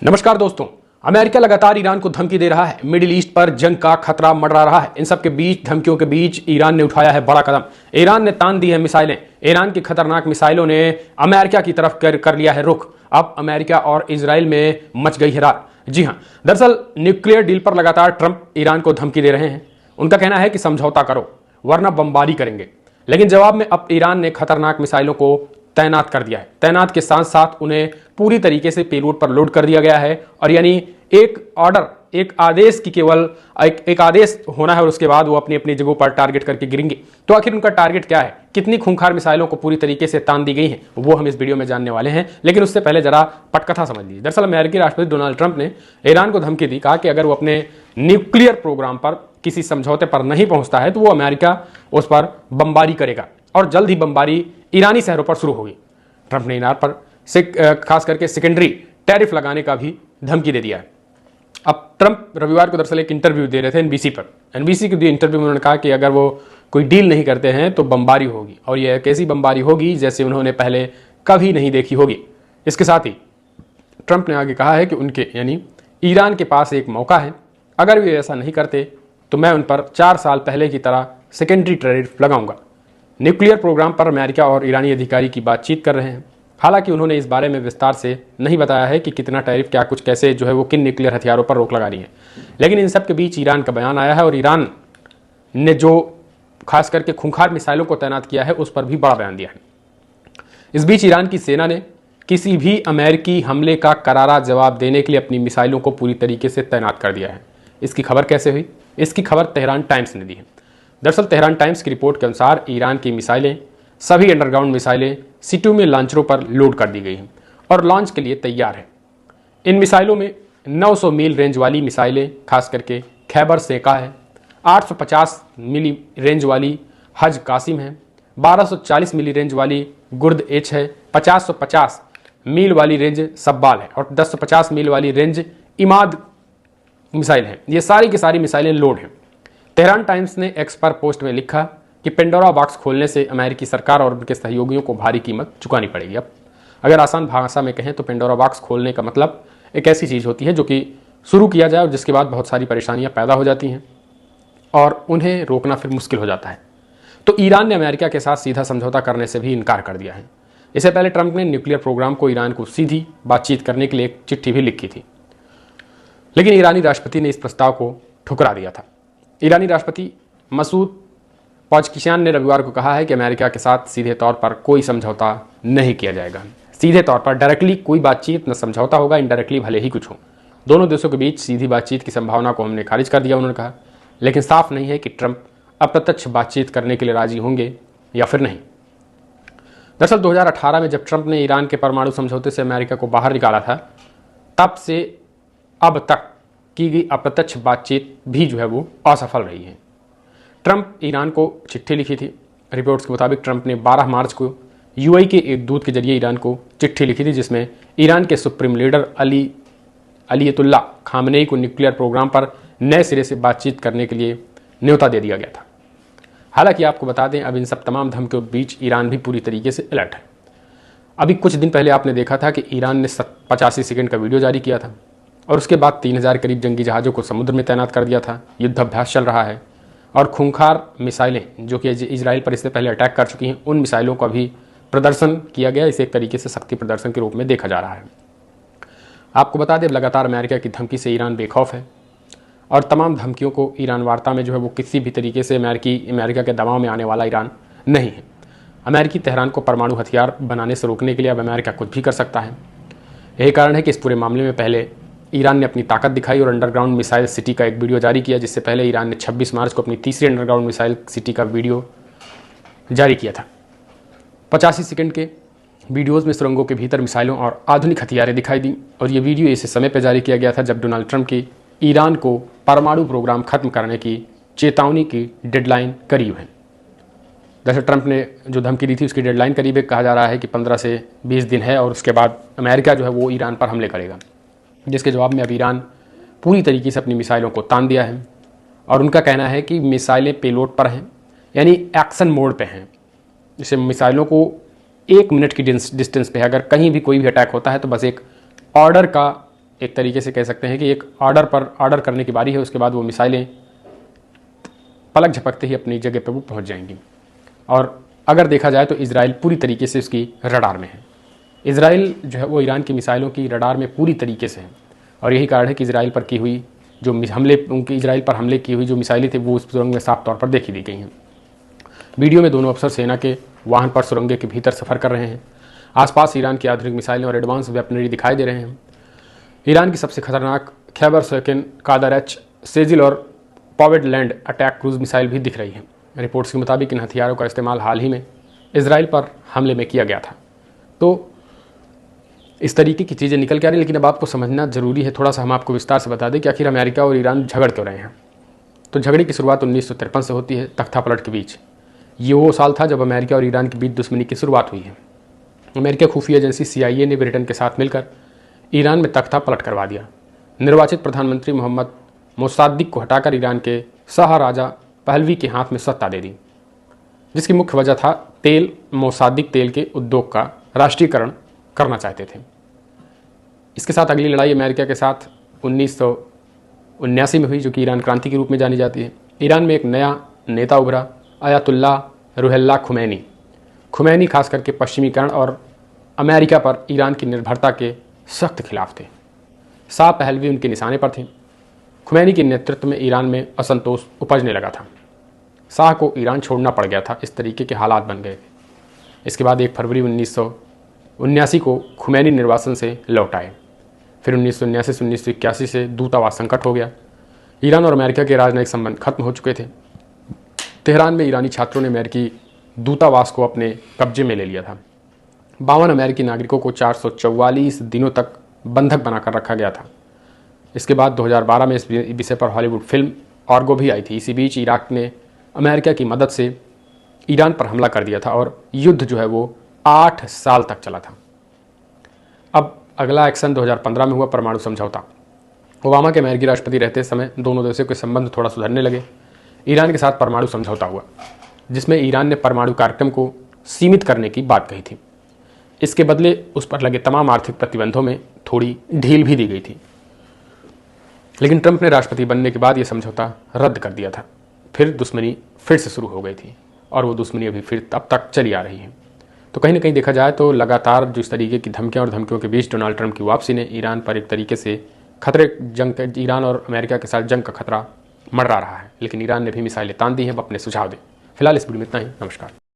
नमस्कार दोस्तों। अमेरिका लगातार ईरान को धमकी दे रहा है। मिडिल ईस्ट पर जंग का खतरा मंडरा रहा है। इन सब के बीच, धमकियों के बीच, ईरान ने उठाया है बड़ा कदम। ईरान ने तान दी है मिसाइलें। ईरान की खतरनाक मिसाइलों ने अमेरिका की तरफ कर लिया है रुख। अब अमेरिका और इजराइल में मच गई है रार। जी हां, दरअसल न्यूक्लियर डील पर लगातार ट्रंप ईरान को धमकी दे रहे हैं। उनका कहना है कि समझौता करो वरना बमबारी करेंगे। लेकिन जवाब में अब ईरान ने खतरनाक मिसाइलों को तैनात कर दिया है। तैनात के साथ साथ उन्हें पूरी तरीके से पेलोड पर लोड कर दिया गया है। और यानी एक ऑर्डर, एक आदेश की केवल एक आदेश होना है और उसके बाद वो अपनी अपनी जगहों पर टारगेट करके गिरेंगे। तो आखिर उनका टारगेट क्या है, कितनी खूंखार मिसाइलों को पूरी तरीके से तान दी गई है, वो हम इस वीडियो में जानने वाले हैं। लेकिन उससे पहले जरा पटकथा समझ लीजिए। दरअसल अमेरिकी राष्ट्रपति डोनाल्ड ट्रंप ने ईरान को धमकी दी, कहा कि अगर वो अपने न्यूक्लियर प्रोग्राम पर किसी समझौते पर नहीं पहुंचता है तो वो अमेरिका उस पर बमबारी करेगा और जल्द ही बमबारी ईरानी शहरों पर शुरू होगी। ट्रंप ने ईरान पर खास करके सेकेंडरी टैरिफ लगाने का भी धमकी दे दिया है। अब ट्रंप रविवार को दरअसल एक इंटरव्यू दे रहे थे एनबीसी पर। एनबीसी के दिए इंटरव्यू में उन्होंने कहा कि अगर वो कोई डील नहीं करते हैं तो बमबारी होगी, और यह एक ऐसी बमबारी होगी जैसे उन्होंने पहले कभी नहीं देखी होगी। इसके साथ ही ट्रंप ने आगे कहा है कि उनके यानी ईरान के पास एक मौका है, अगर वे ऐसा नहीं करते तो मैं उन पर 4 साल पहले की तरह सेकेंडरी टैरिफ लगाऊंगा। न्यूक्लियर प्रोग्राम पर अमेरिका और ईरानी अधिकारी की बातचीत कर रहे हैं। हालांकि उन्होंने इस बारे में विस्तार से नहीं बताया है कि कितना टैरिफ, क्या कुछ, कैसे जो है वो किन न्यूक्लियर हथियारों पर रोक लगा रही है। लेकिन इन सब के बीच ईरान का बयान आया है और ईरान ने जो खास करके खूंखार मिसाइलों को तैनात किया है उस पर भी बड़ा बयान दिया है। इस बीच ईरान की सेना ने किसी भी अमेरिकी हमले का करारा जवाब देने के लिए अपनी मिसाइलों को पूरी तरीके से तैनात कर दिया है। इसकी खबर कैसे हुई? इसकी खबर तेहरान टाइम्स ने दी है। दरअसल तेहरान टाइम्स की रिपोर्ट के अनुसार ईरान की मिसाइलें, सभी अंडरग्राउंड मिसाइलें सिटू में लॉन्चरों पर लोड कर दी गई हैं और लॉन्च के लिए तैयार है। इन मिसाइलों में 900 मील रेंज वाली मिसाइलें खास करके खैबर सेका है, 850 मिली रेंज वाली हज कासिम है, 1240 मिली रेंज वाली गुर्द एच है, 50 मील वाली रेंज सब्बाल है और 1050 मील वाली रेंज इमाद मिसाइल है। ये सारी की सारी मिसाइलें लोड हैं। तेहरान टाइम्स ने एक्स पर पोस्ट में लिखा कि पेंडोरा बॉक्स खोलने से अमेरिकी सरकार और उनके सहयोगियों को भारी कीमत चुकानी पड़ेगी। अब अगर आसान भाषा में कहें तो पेंडोरा बॉक्स खोलने का मतलब एक ऐसी चीज़ होती है जो कि शुरू किया जाए और जिसके बाद बहुत सारी परेशानियां पैदा हो जाती हैं और उन्हें रोकना फिर मुश्किल हो जाता है। तो ईरान ने अमेरिका के साथ सीधा समझौता करने से भी इनकार कर दिया है। इससे पहले ट्रंप ने न्यूक्लियर प्रोग्राम को ईरान को सीधी बातचीत करने के लिए एक चिट्ठी भी लिखी थी, लेकिन ईरानी राष्ट्रपति ने इस प्रस्ताव को ठुकरा दिया था। ईरानी राष्ट्रपति मसूद पेज़ेश्कियान ने रविवार को कहा है कि अमेरिका के साथ सीधे तौर पर कोई समझौता नहीं किया जाएगा। सीधे तौर पर डायरेक्टली कोई बातचीत न समझौता होगा, इनडायरेक्टली भले ही कुछ हो। दोनों देशों के बीच सीधी बातचीत की संभावना को हमने खारिज कर दिया, उन्होंने कहा। लेकिन साफ नहीं है कि ट्रंप अप्रत्यक्ष बातचीत करने के लिए राजी होंगे या फिर नहीं। दरअसल 2018 में जब ट्रंप ने ईरान के परमाणु समझौते से अमेरिका को बाहर निकाला था, तब से अब तक की गई अप्रत्यक्ष बातचीत भी जो है वो असफल रही है। ट्रंप ईरान को चिट्ठी लिखी थी। रिपोर्ट्स के मुताबिक ट्रंप ने 12 मार्च को यूएई के एक दूत के जरिए ईरान को चिट्ठी लिखी थी, जिसमें ईरान के सुप्रीम लीडर अयतुल्लाह खामनेई को न्यूक्लियर प्रोग्राम पर नए सिरे से बातचीत करने के लिए न्योता दे दिया गया था। हालांकि आपको बता दें, अब इन सब तमाम धमकियों के बीच ईरान भी पूरी तरीके से अलर्ट है। अभी कुछ दिन पहले आपने देखा था कि ईरान ने 85 सेकेंड का वीडियो जारी किया था और उसके बाद 3000 करीब जंगी जहाज़ों को समुद्र में तैनात कर दिया था। युद्धाभ्यास चल रहा है और खूंखार मिसाइलें जो कि इजराइल पर इससे पहले अटैक कर चुकी हैं, उन मिसाइलों का भी प्रदर्शन किया गया। इसे एक तरीके से शक्ति प्रदर्शन के रूप में देखा जा रहा है। आपको बता दें, लगातार अमेरिका की धमकी से ईरान बेखौफ है और तमाम धमकियों को ईरान वार्ता में जो है वो किसी भी तरीके से अमेरिका के दबाव में आने वाला ईरान नहीं है। अमेरिकी तेहरान को परमाणु हथियार बनाने से रोकने के लिए अब अमेरिका कुछ भी कर सकता है। यही कारण है कि इस पूरे मामले में पहले ईरान ने अपनी ताकत दिखाई और अंडरग्राउंड मिसाइल सिटी का एक वीडियो जारी किया, जिससे पहले ईरान ने 26 मार्च को अपनी तीसरी अंडरग्राउंड मिसाइल सिटी का वीडियो जारी किया था। 85 सेकंड के वीडियोज़ में सुरंगों के भीतर मिसाइलों और आधुनिक हथियारें दिखाई दी और ये वीडियो इस समय पर जारी किया गया था जब डोनाल्ड ट्रंप की ईरान को परमाणु प्रोग्राम खत्म करने की चेतावनी की डेडलाइन करीब है। दरअसल ट्रंप ने जो धमकी दी थी उसकी डेडलाइन करीब है। कहा जा रहा है कि 15 से 20 दिन है और उसके बाद अमेरिका जो है वो ईरान पर हमले करेगा, जिसके जवाब में अब ईरान पूरी तरीके से अपनी मिसाइलों को तान दिया है और उनका कहना है कि मिसाइलें पेलोड पर हैं, यानी एक्शन मोड पे हैं। जैसे मिसाइलों को 1 मिनट की डिस्टेंस पे अगर कहीं भी कोई भी अटैक होता है तो बस एक ऑर्डर का एक तरीके से कह सकते हैं कि एक ऑर्डर करने की बारी है, उसके बाद वो मिसाइलें पलक झपकते ही अपनी जगह पर वो पहुंच जाएंगी। और अगर देखा जाए तो इजराइल पूरी तरीके से उसकी रडार में है। इजराइल जो है वो ईरान की मिसाइलों की रडार में पूरी तरीके से है, और यही कारण है कि इजराइल पर की हुई जो इजराइल पर हमले की हुई जो मिसाइलें थी वो उस सुरंग में साफ तौर पर देखी दी गई हैं। वीडियो में दोनों अफसर सेना के वाहन पर सुरंग के भीतर सफ़र कर रहे हैं। आसपास ईरान की आधुनिक मिसाइलें और एडवांस वेपनरी दिखाई दे रहे हैं। ईरान की सबसे खतरनाक Khyber second Qadr H Sejjil और पॉवेडलैंड अटैक क्रूज मिसाइल भी दिख रही है। रिपोर्ट्स के मुताबिक इन हथियारों का इस्तेमाल हाल ही में इजराइल पर हमले में किया गया था। तो इस तरीके की चीज़ें निकल के आ रही, लेकिन अब आपको समझना जरूरी है, थोड़ा सा हम आपको विस्तार से बता दें कि आखिर अमेरिका और ईरान झगड़ क्यों रहे हैं। तो झगड़े की शुरुआत 1953 से होती है, तख्ता पलट के बीच। ये वो साल था जब अमेरिका और ईरान के बीच दुश्मनी की शुरुआत हुई है। अमेरिका खुफिया एजेंसी CIA ने ब्रिटेन के साथ मिलकर ईरान में तख्ता पलट करवा दिया। निर्वाचित प्रधानमंत्री मोहम्मद मोसाद्दिक को हटाकर ईरान के शाह राजा पहलवी के हाथ में सत्ता दे दी, जिसकी मुख्य वजह था तेल। मोसाद्दिक तेल के उद्योग का राष्ट्रीयकरण करना चाहते थे। इसके साथ अगली लड़ाई अमेरिका के साथ 1979 में हुई, जो कि ईरान क्रांति के रूप में जानी जाती है। ईरान में एक नया नेता उभरा, अयातुल्लाह रुहुल्लाह खुमैनी। खुमैनी खास करके पश्चिमीकरण और अमेरिका पर ईरान की निर्भरता के सख्त खिलाफ थे। शाह पहलवी उनके निशाने पर थे। खुमैनी के नेतृत्व में ईरान में असंतोष उपजने लगा था। शाह को ईरान छोड़ना पड़ गया था, इस तरीके के हालात बन गए थे। इसके बाद 1 फरवरी 1979 को खुमैनी निर्वासन से लौट आए। फिर 1979 से 1981 से दूतावास संकट हो गया। ईरान और अमेरिका के राजनयिक संबंध खत्म हो चुके थे। तेहरान में ईरानी छात्रों ने अमेरिकी दूतावास को अपने कब्जे में ले लिया था। 52 अमेरिकी नागरिकों को 444 दिनों तक बंधक बनाकर रखा गया था। इसके बाद 2012 में इस विषय पर हॉलीवुड फिल्म आर्गो भी आई थी। इसी बीच इराक ने अमेरिका की मदद से ईरान पर हमला कर दिया था और युद्ध जो है वो 8 साल तक चला था। अब अगला एक्शन 2015 में हुआ, परमाणु समझौता। ओबामा के अमेरिकी राष्ट्रपति रहते समय दोनों देशों के संबंध थोड़ा सुधरने लगे। ईरान के साथ परमाणु समझौता हुआ, जिसमें ईरान ने परमाणु कार्यक्रम को सीमित करने की बात कही थी। इसके बदले उस पर लगे तमाम आर्थिक प्रतिबंधों में थोड़ी ढील भी दी गई थी। लेकिन ट्रंप ने राष्ट्रपति बनने के बाद यह समझौता रद्द कर दिया था। फिर दुश्मनी फिर से शुरू हो गई थी, और वो दुश्मनी अभी फिर अब तक चली आ रही है। तो कहीं ना कहीं देखा जाए तो लगातार जो इस तरीके की धमकियां और धमकियों के बीच डोनाल्ड ट्रंप की वापसी ने ईरान पर एक तरीके से ईरान और अमेरिका के साथ जंग का खतरा मंडरा रहा है। लेकिन ईरान ने भी मिसाइलें तान दी हैं। अब अपने सुझाव दें। फिलहाल इस वीडियो में इतना ही। नमस्कार।